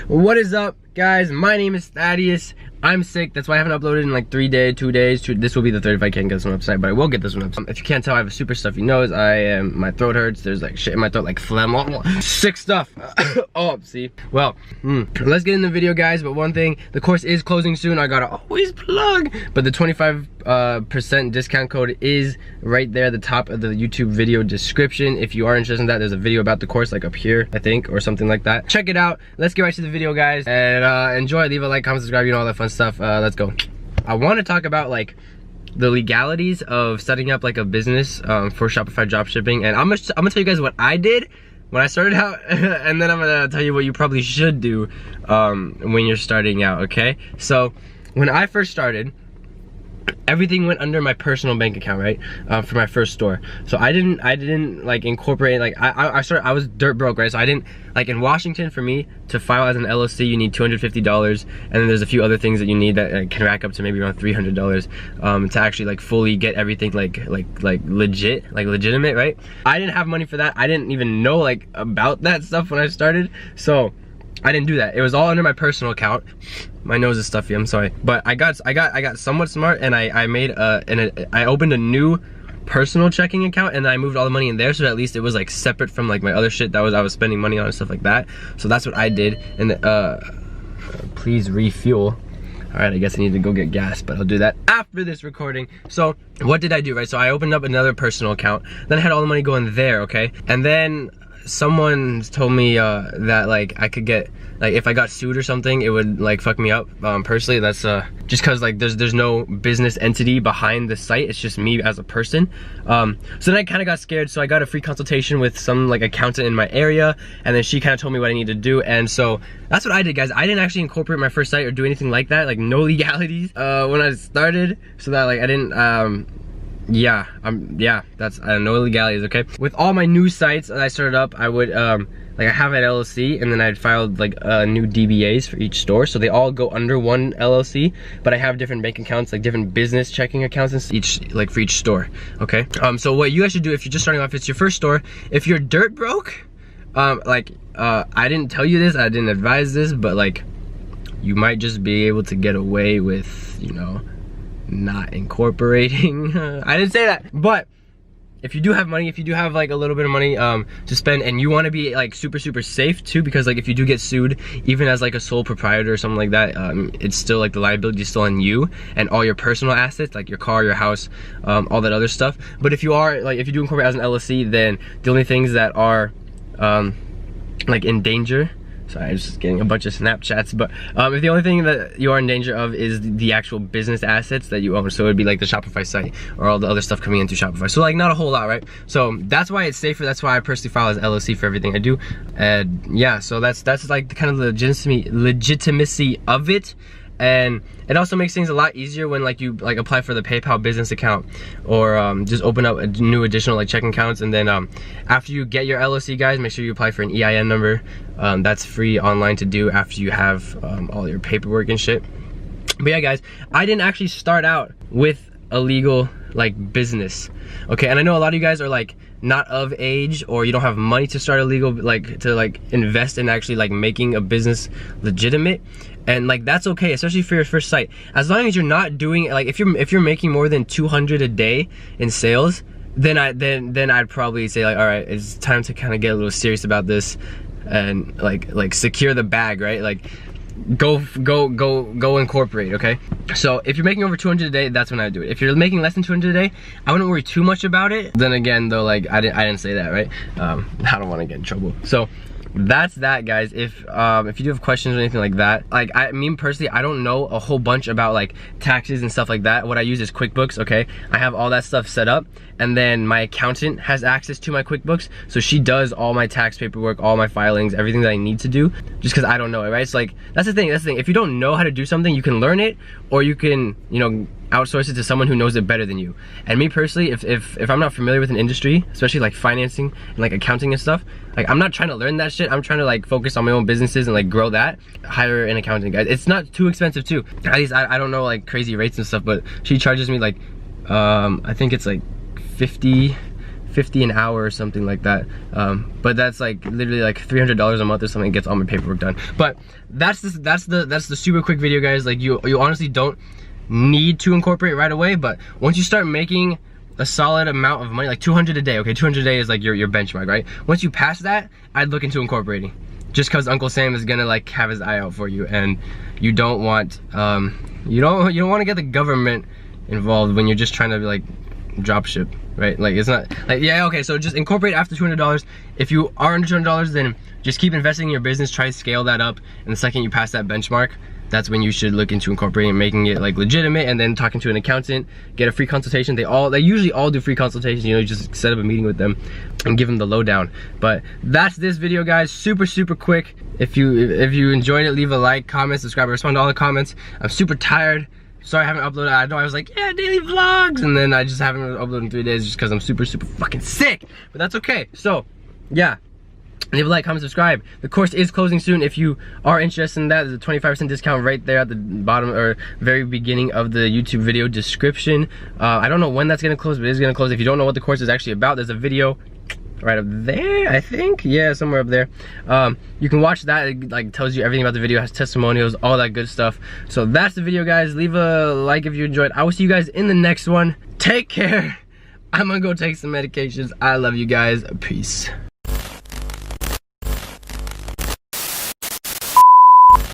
What is up, guys? My name is Thaddeus. I'm sick, that's why I haven't uploaded in like 2 days. This will be the third if I can't get this one up, but I will get this one up. If you can't tell, I have a super stuffy nose. My throat hurts. There's like shit in my throat, like phlegm. Sick stuff. Oh, see. Well, let's get in the video, guys. But one thing, the course is closing soon. I gotta always plug. But the 25% discount code is right there at the top of the YouTube video description. If you are interested in that, there's a video about the course like up here, I think, or something like that. Check it out. Let's get right to the video, guys, and enjoy. Leave a like, comment, subscribe, you know, all that fun stuff. Let's go. I want to talk about like the legalities of setting up like a business for Shopify dropshipping, and I'm gonna tell you guys what I did when I started out, and then I'm gonna tell you what you probably should do when you're starting out. Okay, so when I first started, everything went under my personal bank account, right? For my first store. So I didn't like incorporate, like I was dirt broke, right? So I didn't, like in Washington, for me to file as an LLC, you need $250, and then there's a few other things that you need that can rack up to maybe around $300 to actually like fully get everything like legitimate, right? I didn't have money for that. I didn't even know like about that stuff when I started, so I didn't do that. It was all under my personal account. My nose is stuffy, I'm sorry. But I got somewhat smart, and I opened a new personal checking account, and I moved all the money in there, so at least it was like separate from like my other shit that I was spending money on and stuff like that. So that's what I did. And please refuel. All right, I guess I need to go get gas, but I'll do that after this recording. So what did I do, right? So I opened up another personal account, then I had all the money going there, okay? And then someone told me that like I could get, like if I got sued or something, it would like fuck me up personally. That's just cause like there's no business entity behind the site, it's just me as a person. So then I kind of got scared, so I got a free consultation with some like accountant in my area, and then she kind of told me what I need to do. And so that's what I did, guys. I didn't actually incorporate my first site or do anything like that, like no legalities when I started, so that like I didn't yeah, that's no illegalities, okay? With all my new sites that I started up, I would like I have an LLC, and then I'd filed like new DBAs for each store, so they all go under one LLC, but I have different bank accounts, like different business checking accounts for each store, okay? So what you guys should do if you're just starting off, it's your first store. If you're dirt broke, I didn't tell you this, I didn't advise this, but like you might just be able to get away with, you know, not incorporating. I didn't say that, but if you do have money, if you do have like a little bit of money to spend, and you want to be like super safe too, because like if you do get sued, even as like a sole proprietor or something like that, it's still like the liability is still on you and all your personal assets, like your car, your house, all that other stuff. But if you are like, if you do incorporate as an LLC, then the only things that are like in danger, sorry, I'm just getting a bunch of Snapchats, but if the only thing that you are in danger of is the actual business assets that you own, so it would be like the Shopify site or all the other stuff coming in through Shopify. So like not a whole lot, right? So that's why it's safer. That's why I personally file as LLC for everything I do. And yeah, so that's like the kind of legitimacy of it. And it also makes things a lot easier when like you like apply for the PayPal business account, or just open up a new additional like checking accounts. And then after you get your LLC, guys, make sure you apply for an EIN number. That's free online to do after you have all your paperwork and shit. But yeah, guys, I didn't actually start out with a legal like business, okay? And I know a lot of you guys are like not of age, or you don't have money to start a legal, like to like invest in actually like making a business legitimate. And like that's okay, especially for your first site, as long as you're not doing like, if you're making more than 200 a day in sales, then I'd probably say like, all right, it's time to kind of get a little serious about this and like secure the bag, right? Like go incorporate, okay? So if you're making over 200 a day, that's when I do it. If you're making less than 200 a day, I wouldn't worry too much about it. Then again though, like I didn't say that, right? I don't want to get in trouble. So that's that, guys. If you do have questions or anything like that, like I mean personally, I don't know a whole bunch about like taxes and stuff like that. What I use is QuickBooks, okay? I have all that stuff set up, and then my accountant has access to my QuickBooks, so she does all my tax paperwork, all my filings, everything that I need to do, just because I don't know it, right? So like that's the thing. If you don't know how to do something, you can learn it, or you can, you know, outsource it to someone who knows it better than you. And me personally, if I'm not familiar with an industry, especially like financing and like accounting and stuff, like I'm not trying to learn that shit. I'm trying to like focus on my own businesses and like grow that. Hire an accountant, guys. It's not too expensive too. At least I don't know like crazy rates and stuff, but she charges me like I think it's like 50 $50 an hour or something like that. But that's like literally like $300 a month or something, gets all my paperwork done. But that's the super quick video, guys. Like you honestly don't need to incorporate right away, but once you start making a solid amount of money, like 200 a day, okay, 200 a day is like your benchmark, right? Once you pass that, I'd look into incorporating, just because Uncle Sam is gonna like have his eye out for you, and you don't want you don't want to get the government involved when you're just trying to like drop ship, right? Like it's not like, yeah, okay, so just incorporate after $200. If you are under $200, then just keep investing in your business, try to scale that up, and the second you pass that benchmark, that's when you should look into incorporating and making it like legitimate, and then talking to an accountant, get a free consultation. They usually all do free consultations, you know, you just set up a meeting with them and give them the lowdown. But that's this video, guys. Super quick. If you enjoyed it, leave a like, comment, subscribe. I respond to all the comments. I'm super tired. Sorry I haven't uploaded. I know I was like, yeah, daily vlogs, and then I just haven't uploaded in 3 days just because I'm super fucking sick. But that's okay. So yeah, leave a like, comment, subscribe. The course is closing soon. If you are interested in that, there's a 25% discount right there at the bottom or very beginning of the YouTube video description. I don't know when that's gonna close, but it is gonna close. If you don't know what the course is actually about, there's a video right up there, I think. Yeah, somewhere up there. You can watch that. It like tells you everything about the video, has testimonials, all that good stuff. So that's the video, guys. Leave a like if you enjoyed. I will see you guys in the next one. Take care. I'm gonna go take some medications. I love you guys. Peace.